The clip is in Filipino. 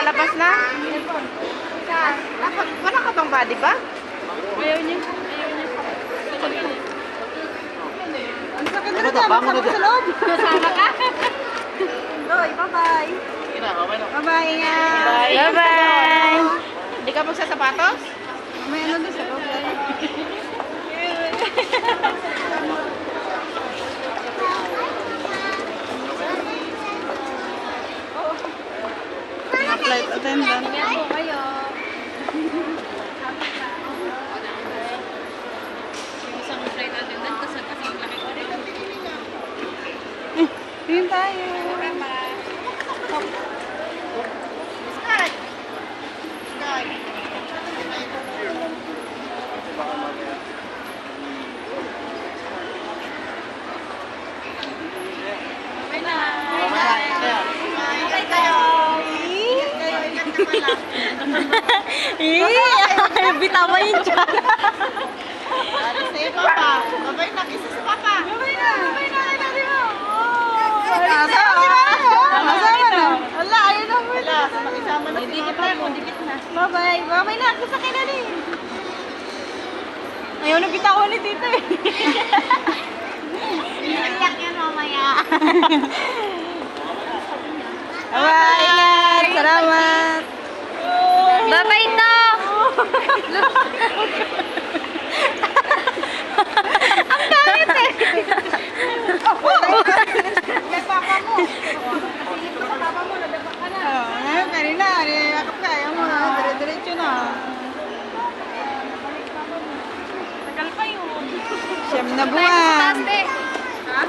lalabas na? Wala ka bang body bag? Ayaw niya. Ang sakit na rin sama sa loob. Kasama ka? Loy, bye-bye. Bye-bye, ingat. Bye-bye. Hindi ka magsasapatos? May ano doon sa loob. Flight attendant. Ingat po kayo. Yung isang flight attendant kasi yung laki ko rin. Tingin tayo. Bitawa yun dyan. Say, Papa. Babay na, kisa si Papa. Babay na, di ba? Masama na. Wala, ayun na mo. Wala, makisama na si Dikit Papa. na, dikit na. Bye-bye. Bye-bye na. Gusto kayo na rin. Ayaw na bitawan ni Tito eh. Iyak yan mamaya. Bye-bye. Ingat. Salamat. Bye-bye to! Ang pangit eh!